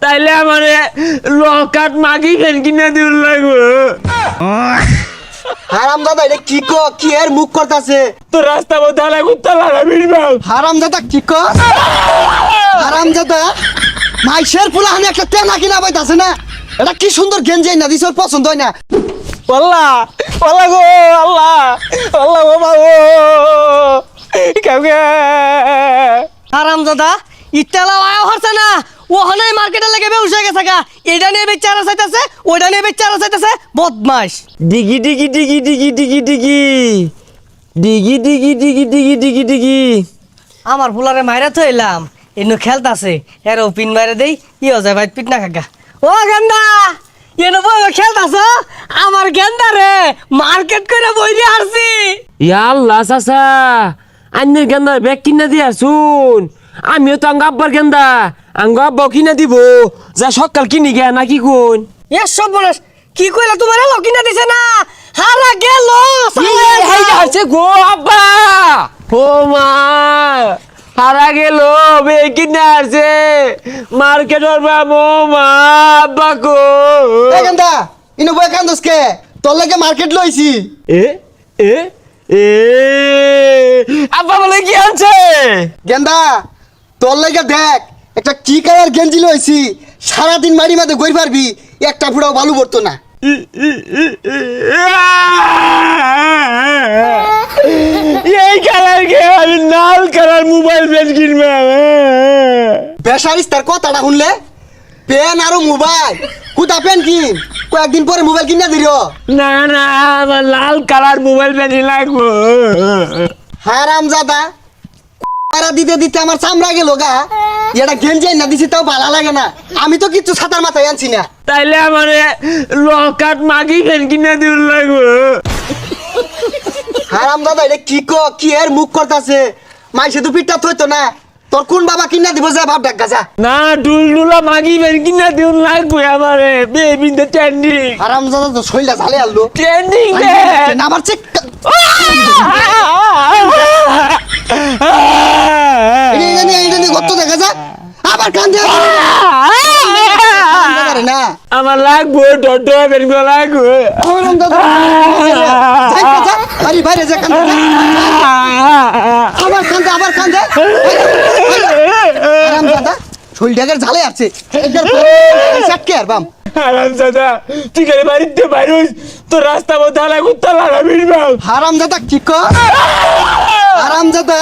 তাইলে আমারে লকাট মাগি ফেন কিনা দিউল লাগবো। হারামজাদা এটা কি এর মুখ করতাছে? তো রাস্তা মধ্যে আলা কুত্তা লাগাবির বাপ। হারামজাদা কি কর? হারামজাদা মাইশের ফুলাহানি একটা তেনা কিনা পাইতাছে না? এটা কি সুন্দর গেঞ্জি না দিছ, ওর পছন্দ হয় না। আল্লাহ আল্লাহ গো আল্লাহ আল্লাহ গো বাবু কাউকে হারামজাদা ইত্তালা আয়া হরছে না ও হনাই মার্কেটে লাগে বেউসে গেছে গা। এটা নিয়ে বেচারা চাইতাছে, ওইটা নিয়ে বেচারা চাইতাছে, বদমাশ। ডিগি ডিগি ডিগি ডিগি ডিগি ডিগি ডিগি ডিগি ডিগি ডিগি ডিগি ডিগি আমার ফুলারে মাইরা তো এলাম এনু খেলতাছে এরও পিন মাইরা দেই ইও যায় ভাই পিট না কাকা। ও গেন্দা এনো বই খেলতাছ আমার গেন্দা রে মার্কেট করে বই দিয়ে হারছি। ইয়া আল্লাহ চাচা আন্নের গেন্দার ব্যাগ কিনা দিয়া শুন আমিও তো আঙ্গ আব্বার গেন্দা আঙ্গ আব্বাও কিনা দিব যা সকাল কিনি গিয়া নাকি কোন এ সব বলস কি কইলা তোমার এলো কিনা দিছে না হারা গেল হারছে গো আব্বা ও মা হারা গেল বে কিনা হারছে মার্কেটর বাবু মা আব্বা কো এ গেন্দা ইনো বই কান্দস কে? তোর লাগে মার্কেট লইছি। এ এ এ আব্বা বলে কি আনছে গেন্দা তোর লাগে দেখ একটা কি কালার গেঞ্জি লইছি, সারাদিন মারি মাঝে গই পারবি, একটা ফুটাও বালু পড়তো না। এই কালার কে আমি লাল কালার মোবাইল পেন কিনবে বেসারিস তার কথাটা শুনলে পেন আর মোবাইল কুতা পেন কিন, কয়েকদিন পরে মোবাইল কিনা দিল। না না আমার লাল কালার মোবাইল পেনই লাগবো হারামজাদা দিতে দিতে আমার চামড়া গেল গা। এটা গেঞ্জি না দিছি তাও ভালো লাগে না। আমি তো কিছু ছাতার মাথায় আনছি না। তাইলে আমার লকাট মাগি ফেন কিনা দিউল লাগবো হারামজাদা এটা কি এর মুখ করতাছে? মাইসে তো পিঠটা থইতো না, তোর কোন বাবা কিনা দিব যা বাপ ডাক গাজা। না ডুলডুলা মাগি ফেন কিনা দিউল লাগবো আমারে বেবিন দ্য ট্রেন্ডিং হারামজাদা তো শৈলা ঝালে আনলো ট্রেন্ডিং রে আমার চেক কত দেখা যা আবার কান্দে না। আমার লাগবো ডডো ফেন গুলো লাগবো বাইরে যা কান্দে আবার কান্দে হারামজাদা শৈলটাকে ঝালে আছে চাটকে আর বাম। হারামজাদা তুই খালি বাড়িতে বাইরুস তো রাস্তা মধ্যে আলা কুত্তা লাগাবির বাপ হারামজাদা কি কর? হারামজাদা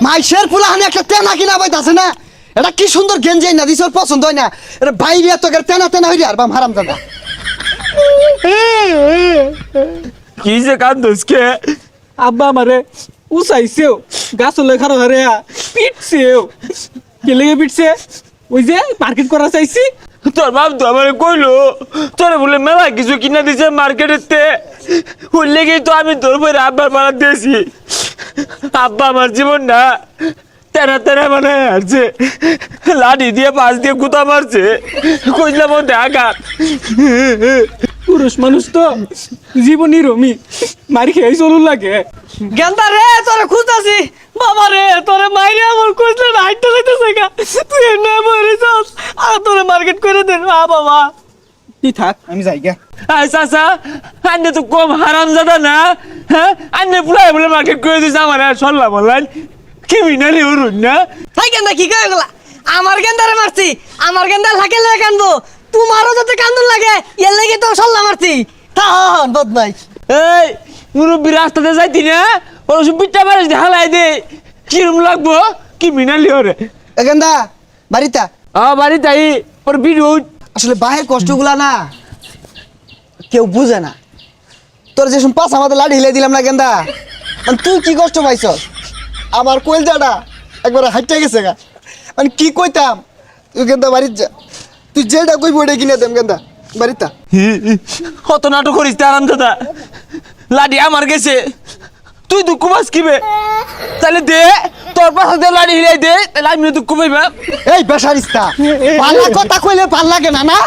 মাইশের ফুলাহানি একটা তেনা কিনা পাইতাছে না? এটা কি সুন্দর গেঞ্জি না দিছ, ওর পছন্দ হয় না। এটা বাইরে তোকে তেনা তেনা হইরে আর বাম হারামজাদা। কি যে কান্দোস কে আব্বা আমারে উসাইছেও গাছলে খারো হারে পিটছেও কে লেগে পিটছে ওই যে মার্কেট করা চাইছি তোর বাপ তো আমার কইলো তোরে বলে মেলা কিছু কিনা দিছে মার্কেটেতে ওই লেগেই তো আমি তোর বই আব্বার পাড়া দিয়েছি। আব্বা আমার জীবন না তেনা তেনা মানে হারছে লাঠি দিয়ে পাশ দিয়ে গুতা মারছে কইলাম মধ্যে আঘাত পুরুষ মানুষ তো জীবনই রমি মারি খেয়ে চলুন লাগে গেন্দা রে তোরে খুঁজতাছি বাবা রে তোরে মাইরে আমার কইলে না হাইটটা যাইতেছে গা তুই এনে মরে যাস আর তোরে মার্কেট করে দেন বাবা। তুই থাক আমি যাই গা। আয় চাচা আন্নে তো কম হারামজাদা না হ্যাঁ আন্নে পুরাই বলে মার্কেট করে দিছে আমার আর সল্লা বললেন কি মিনালি অরুণ না তাই গেন্দা কি কয়ে গেলা আমার গেন্দারে মারছি আমার গেন্দা লাগে লেগে কান্দবো তোমারও যাতে কান্দন লাগে এর লেগে তো সল্লা মারছি থান বদমাইশ। এই মুরব্বী রাস্তাতে যাইতি না ওর সব পিঠটা মারিস হালাই দে কিরম লাগবো কি মিনালি ওরে এখানদা বাড়িটা বাড়ি তাই ওর ভিডিও আসলে বাহের কষ্টগুলা না কেউ বুঝে না। তোর যে পাঁচ আমাদের লাড়ি হিলে দিলাম না গেন্দা, মানে তুই কি কষ্ট পাইছ? আমার কইলজাটা একবার হাইটে গেছে গা, মানে কি কইতাম তুই গেন্দা বাড়ির যা, তুই যেটা কইবি ওটা কিনে দেম গেন্দা বাড়িটা। কত নাটক করিস আরাম দাদা লাডি আমার গেছে তুই দুঃখ মাস কিবে তাহলে দে তোর পাশে দে লাডি হিলাই দে তাহলে আমি দুঃখ পাইবা। এই বেসারিস্তা পাল্লা কথা কইলে ভাল লাগে না না?